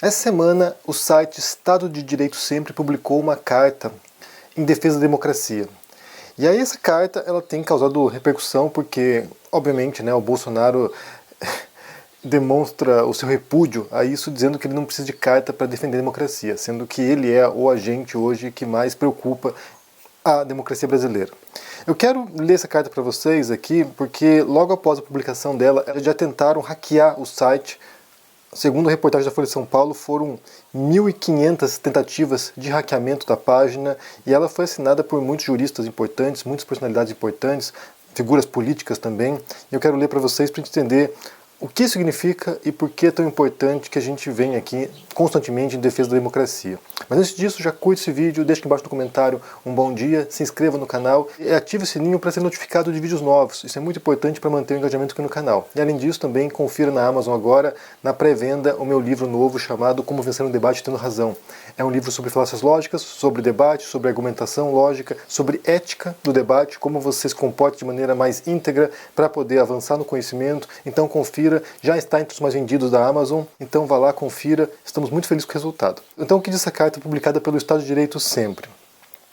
Essa semana, o site Estado de Direito Sempre publicou uma carta em defesa da democracia. E aí essa carta ela tem causado repercussão porque, obviamente, o Bolsonaro demonstra o seu repúdio a isso, dizendo que ele não precisa de carta para defender a democracia, sendo que ele é o agente hoje que mais preocupa a democracia brasileira. Eu quero ler essa carta para vocês aqui porque logo após a publicação dela, eles já tentaram hackear o site. Segundo a reportagem da Folha de São Paulo, foram 1.500 tentativas de hackeamento da página e ela foi assinada por muitos juristas importantes, muitas personalidades importantes, figuras políticas também. Eu quero ler para vocês para entender o que significa e por que é tão importante que a gente venha aqui constantemente em defesa da democracia. Mas antes disso, já curte esse vídeo, deixe aqui embaixo no comentário um bom dia, se inscreva no canal e ative o sininho para ser notificado de vídeos novos. Isso é muito importante para manter o engajamento aqui no canal. E além disso, também confira na Amazon agora, na pré-venda, o meu livro novo chamado Como Vencer um Debate Tendo Razão. É um livro sobre falácias lógicas, sobre debate, sobre argumentação lógica, sobre ética do debate, como você se comporta de maneira mais íntegra para poder avançar no conhecimento. Então confira, já está entre os mais vendidos da Amazon, então vá lá, confira, estamos muito felizes com o resultado. Então o que diz essa carta publicada pelo Estado de Direito Sempre?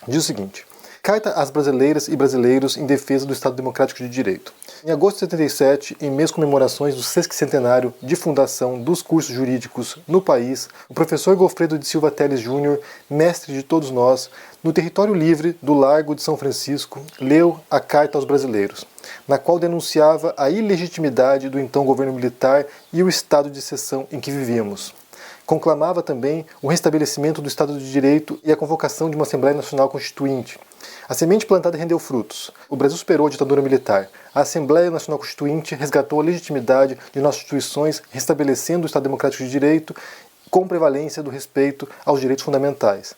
Diz o seguinte: Carta às brasileiras e brasileiros em defesa do Estado Democrático de Direito. Em agosto de 77, em mês de comemorações do 60º de fundação dos cursos jurídicos no país, o professor Gofredo de Silva Teles Júnior, mestre de todos nós, no território livre do Largo de São Francisco, leu a Carta aos Brasileiros, na qual denunciava a ilegitimidade do então governo militar e o estado de exceção em que vivíamos. Conclamava também o restabelecimento do Estado de Direito e a convocação de uma Assembleia Nacional Constituinte. A semente plantada rendeu frutos. O Brasil superou a ditadura militar. A Assembleia Nacional Constituinte resgatou a legitimidade de nossas instituições, restabelecendo o Estado Democrático de Direito com prevalência do respeito aos direitos fundamentais.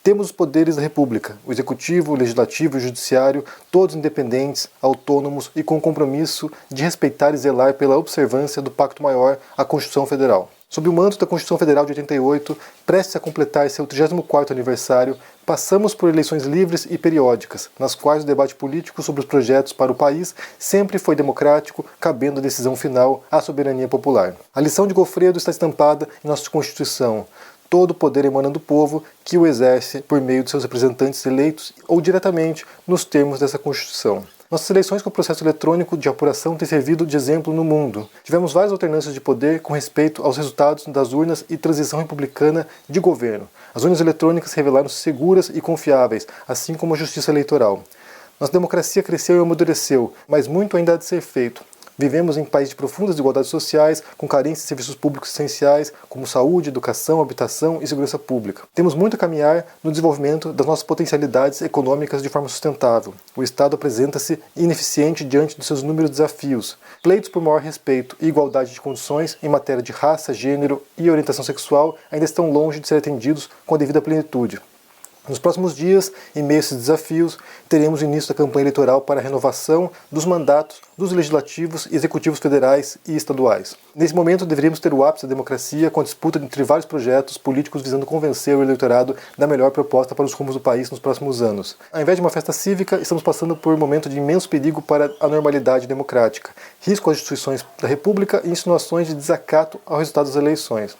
Temos os poderes da República, o Executivo, o Legislativo e o Judiciário, todos independentes, autônomos e com o compromisso de respeitar e zelar pela observância do Pacto Maior, a Constituição Federal. Sob o manto da Constituição Federal de 88, prestes a completar seu 34º aniversário, passamos por eleições livres e periódicas, nas quais o debate político sobre os projetos para o país sempre foi democrático, cabendo a decisão final à soberania popular. A lição de Gofredo está estampada em nossa Constituição. Todo o poder emana do povo, que o exerce por meio de seus representantes eleitos ou diretamente nos termos dessa Constituição. Nossas eleições com o processo eletrônico de apuração têm servido de exemplo no mundo. Tivemos várias alternâncias de poder com respeito aos resultados das urnas e transição republicana de governo. As urnas eletrônicas revelaram-se seguras e confiáveis, assim como a justiça eleitoral. Nossa democracia cresceu e amadureceu, mas muito ainda há de ser feito. Vivemos em um país de profundas desigualdades sociais, com carência de serviços públicos essenciais, como saúde, educação, habitação e segurança pública. Temos muito a caminhar no desenvolvimento das nossas potencialidades econômicas de forma sustentável. O Estado apresenta-se ineficiente diante dos seus inúmeros desafios. Pleitos por maior respeito e igualdade de condições em matéria de raça, gênero e orientação sexual ainda estão longe de ser atendidos com a devida plenitude. Nos próximos dias, em meio a esses desafios, teremos o início da campanha eleitoral para a renovação dos mandatos dos legislativos e executivos federais e estaduais. Nesse momento, deveríamos ter o ápice da democracia com a disputa entre vários projetos políticos visando convencer o eleitorado da melhor proposta para os rumos do país nos próximos anos. Ao invés de uma festa cívica, estamos passando por um momento de imenso perigo para a normalidade democrática, risco às instituições da República e insinuações de desacato ao resultado das eleições.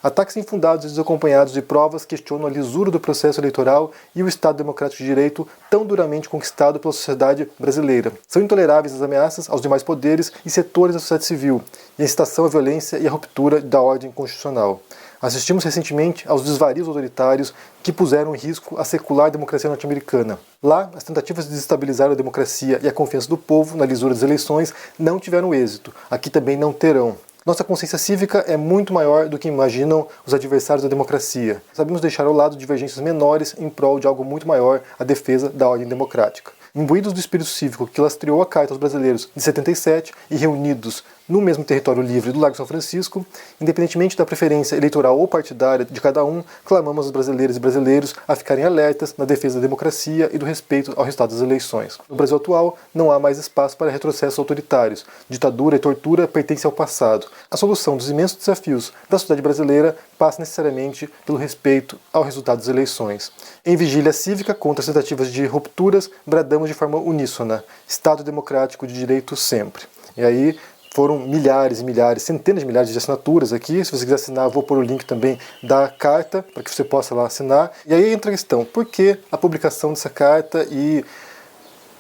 Ataques infundados e desacompanhados de provas questionam a lisura do processo eleitoral e o Estado Democrático de Direito tão duramente conquistado pela sociedade brasileira. São intoleráveis as ameaças aos demais poderes e setores da sociedade civil, e a incitação à violência e à ruptura da ordem constitucional. Assistimos recentemente aos desvarios autoritários que puseram em risco a secular democracia norte-americana. Lá, as tentativas de desestabilizar a democracia e a confiança do povo na lisura das eleições não tiveram êxito. Aqui também não terão. Nossa consciência cívica é muito maior do que imaginam os adversários da democracia. Sabemos deixar ao lado divergências menores em prol de algo muito maior, a defesa da ordem democrática. Imbuídos do espírito cívico que lastreou a Carta aos Brasileiros de 77 e reunidos no mesmo território livre do Largo de São Francisco, independentemente da preferência eleitoral ou partidária de cada um, clamamos aos brasileiras e brasileiros a ficarem alertas na defesa da democracia e do respeito ao resultado das eleições. No Brasil atual, não há mais espaço para retrocessos autoritários. Ditadura e tortura pertencem ao passado. A solução dos imensos desafios da sociedade brasileira passa necessariamente pelo respeito ao resultado das eleições. Em vigília cívica contra as tentativas de rupturas, bradamos de forma uníssona: Estado democrático de direito sempre. E aí, Foram milhares e milhares, centenas de milhares de assinaturas aqui. Se você quiser assinar, eu vou pôr o link também da carta, para que você possa lá assinar. E aí entra a questão, por que a publicação dessa carta e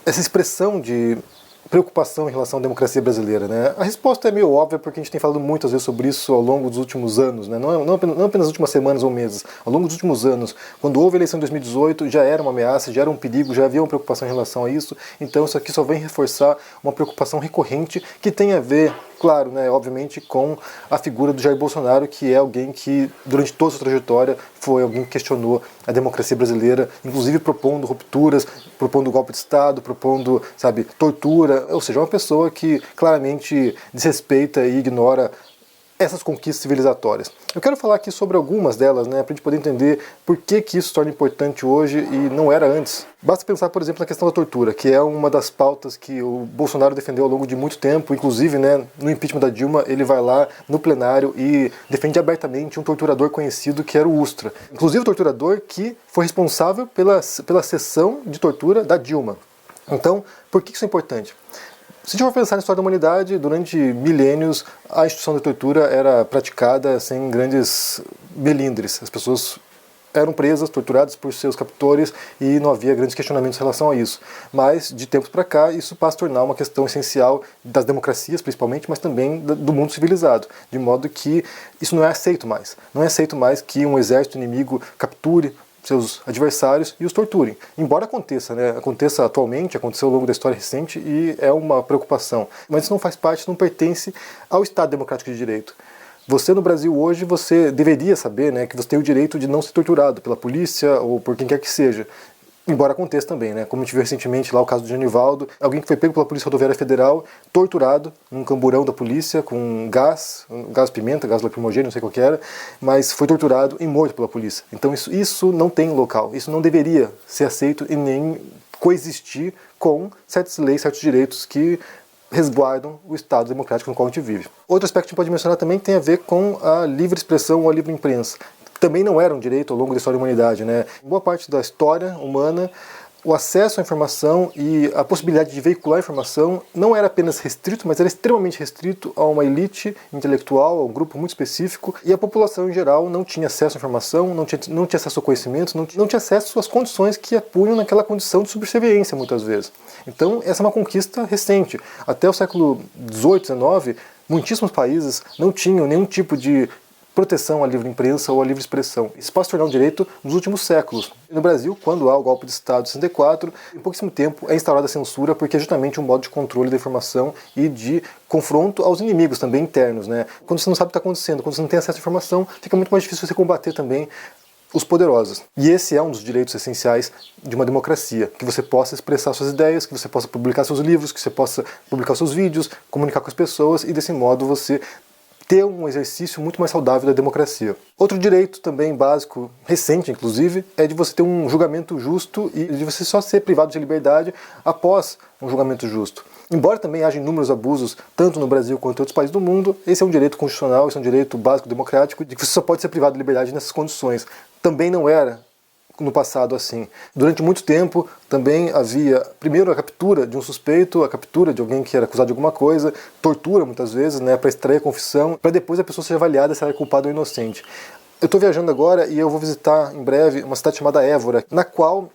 essa expressão de preocupação em relação à democracia brasileira, né? A resposta é meio óbvia, porque a gente tem falado muitas vezes sobre isso ao longo dos últimos anos, né? Não apenas nas últimas semanas ou meses, ao longo dos últimos anos. Quando houve a eleição em 2018, já era uma ameaça, já era um perigo, já havia uma preocupação em relação a isso. Então isso aqui só vem reforçar uma preocupação recorrente que tem a ver, claro, né, obviamente, com a figura do Jair Bolsonaro, que é alguém que, durante toda a sua trajetória, foi alguém que questionou a democracia brasileira, inclusive propondo rupturas, propondo golpe de Estado, propondo, sabe, tortura, ou seja, uma pessoa que claramente desrespeita e ignora essas conquistas civilizatórias. Eu quero falar aqui sobre algumas delas, né, para a gente poder entender por que isso se torna importante hoje e não era antes. Basta pensar, por exemplo, na questão da tortura, que é uma das pautas que o Bolsonaro defendeu ao longo de muito tempo, inclusive, né, no impeachment da Dilma, ele vai lá no plenário e defende abertamente um torturador conhecido que era o Ustra. Inclusive o torturador que foi responsável pela sessão de tortura da Dilma. Então, por que isso é importante? Se a gente for pensar na história da humanidade, durante milênios a instituição da tortura era praticada sem grandes melindres. As pessoas eram presas, torturadas por seus captores e não havia grandes questionamentos em relação a isso. Mas, de tempos para cá, isso passa a tornar uma questão essencial das democracias, principalmente, mas também do mundo civilizado. De modo que isso não é aceito mais. Não é aceito mais que um exército inimigo capture seus adversários e os torturem. Embora aconteça, né? Aconteça atualmente, aconteceu ao longo da história recente e é uma preocupação. Mas isso não faz parte, não pertence ao Estado Democrático de Direito. Você no Brasil hoje, você deveria saber, né, que você tem o direito de não ser torturado pela polícia ou por quem quer que seja. Embora aconteça também, né? Como a gente viu recentemente lá o caso do Genivaldo, alguém que foi pego pela Polícia Rodoviária Federal, torturado num camburão da polícia com gás pimenta, gás lacrimogêneo, não sei qual que era, mas foi torturado e morto pela polícia. Então isso não tem local, isso não deveria ser aceito e nem coexistir com certas leis, certos direitos que resguardam o Estado democrático no qual a gente vive. Outro aspecto que a gente pode mencionar também tem a ver com a livre expressão ou a livre imprensa. Também não era um direito ao longo da história da humanidade, né? Em boa parte da história humana, o acesso à informação e a possibilidade de veicular informação não era apenas restrito, mas era extremamente restrito a uma elite intelectual, a um grupo muito específico, e a população em geral não tinha acesso à informação, não tinha acesso ao conhecimento, não tinha acesso às condições que a punham naquela condição de subserviência, muitas vezes. Então, essa é uma conquista recente. Até o século XVIII, XIX, muitíssimos países não tinham nenhum tipo de proteção à livre imprensa ou à livre expressão. Isso pode se tornar um direito nos últimos séculos. No Brasil, quando há o golpe de Estado de 64, em pouquíssimo tempo é instaurada a censura, porque é justamente um modo de controle da informação e de confronto aos inimigos também internos, né? Quando você não sabe o que está acontecendo, quando você não tem acesso à informação, fica muito mais difícil você combater também os poderosos. E esse é um dos direitos essenciais de uma democracia, que você possa expressar suas ideias, que você possa publicar seus livros, que você possa publicar seus vídeos, comunicar com as pessoas e desse modo você ter um exercício muito mais saudável da democracia. Outro direito também básico, recente inclusive, é de você ter um julgamento justo e de você só ser privado de liberdade após um julgamento justo. Embora também haja inúmeros abusos, tanto no Brasil quanto em outros países do mundo, esse é um direito constitucional, esse é um direito básico democrático, de que você só pode ser privado de liberdade nessas condições. Também não era no passado assim. Durante muito tempo também havia, primeiro, a captura de um suspeito, a captura de alguém que era acusado de alguma coisa, tortura muitas vezes, né, para extrair a confissão, para depois a pessoa ser avaliada se ela é culpada ou inocente. Eu estou viajando agora e eu vou visitar em breve uma cidade chamada Évora, na qual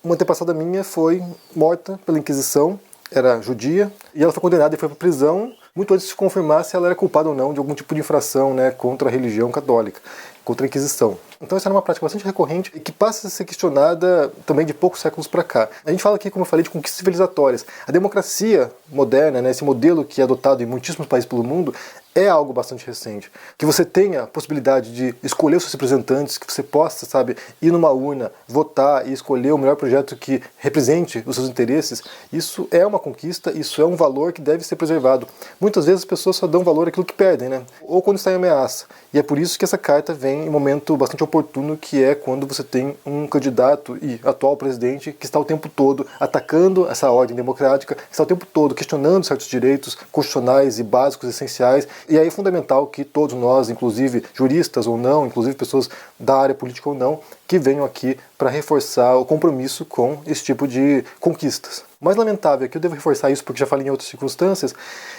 uma antepassada minha foi morta pela Inquisição, era judia, e ela foi condenada e foi para prisão muito antes de se confirmar se ela era culpada ou não de algum tipo de infração, né, contra a religião católica, contra a Inquisição. Então essa era uma prática bastante recorrente e que passa a ser questionada também de poucos séculos para cá. A gente fala aqui, como eu falei, de conquistas civilizatórias. A democracia moderna, né, esse modelo que é adotado em muitíssimos países pelo mundo, é algo bastante recente. Que você tenha a possibilidade de escolher os seus representantes, que você possa, sabe, ir numa urna, votar e escolher o melhor projeto que represente os seus interesses, isso é uma conquista, isso é um valor que deve ser preservado. Muitas vezes as pessoas só dão valor àquilo que perdem, né? Ou quando está em ameaça. E é por isso que essa carta vem em um momento bastante oportuno, que é quando você tem um candidato e atual presidente que está o tempo todo atacando essa ordem democrática, que está o tempo todo questionando certos direitos constitucionais e básicos essenciais. E aí é fundamental que todos nós, inclusive juristas ou não, inclusive pessoas da área política ou não, que venham aqui para reforçar o compromisso com esse tipo de conquistas. O mais lamentável, que eu devo reforçar isso porque já falei em outras circunstâncias,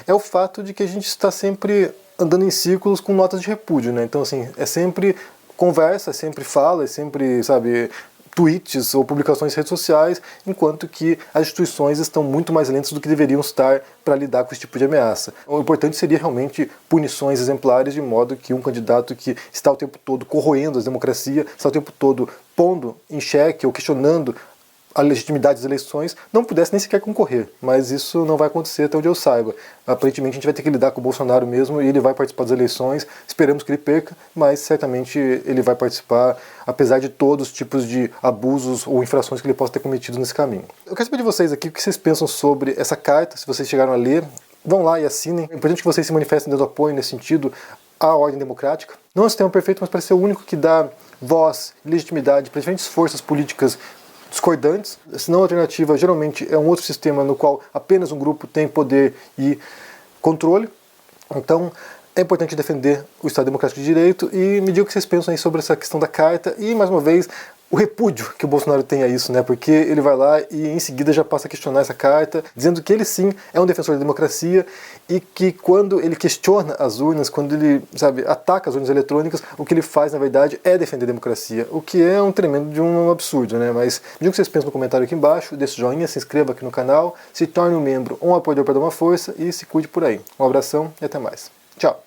é o fato de que a gente está sempre andando em círculos com notas de repúdio, né? Então, assim, é sempre conversa, é sempre fala, é sempre, sabe, tweets ou publicações em redes sociais, enquanto que as instituições estão muito mais lentas do que deveriam estar para lidar com esse tipo de ameaça. O importante seria realmente punições exemplares, de modo que um candidato que está o tempo todo corroendo a democracia, está o tempo todo pondo em xeque ou questionando a legitimidade das eleições, não pudesse nem sequer concorrer. Mas isso não vai acontecer até onde eu saiba. Aparentemente a gente vai ter que lidar com o Bolsonaro mesmo, e ele vai participar das eleições. Esperamos que ele perca, mas certamente ele vai participar, apesar de todos os tipos de abusos ou infrações que ele possa ter cometido nesse caminho. Eu quero saber de vocês aqui o que vocês pensam sobre essa carta, se vocês chegaram a ler. Vão lá e assinem. É importante que vocês se manifestem dando apoio nesse sentido à ordem democrática. Não é um sistema perfeito, mas parece ser o único que dá voz, legitimidade para diferentes forças políticas discordantes, senão a alternativa geralmente é um outro sistema no qual apenas um grupo tem poder e controle. Então é importante defender o Estado Democrático de Direito, e me digam o que vocês pensam aí sobre essa questão da carta e, mais uma vez, o repúdio que o Bolsonaro tem a isso, né? Porque ele vai lá e em seguida já passa a questionar essa carta, dizendo que ele sim é um defensor da democracia e que quando ele questiona as urnas, quando ele, sabe, ataca as urnas eletrônicas, o que ele faz na verdade é defender a democracia, o que é um tremendo de um absurdo, né? Mas me digam o que vocês pensam no comentário aqui embaixo, deixe o joinha, se inscreva aqui no canal, se torne um membro ou um apoiador para dar uma força e se cuide por aí. Um abração e até mais. Tchau!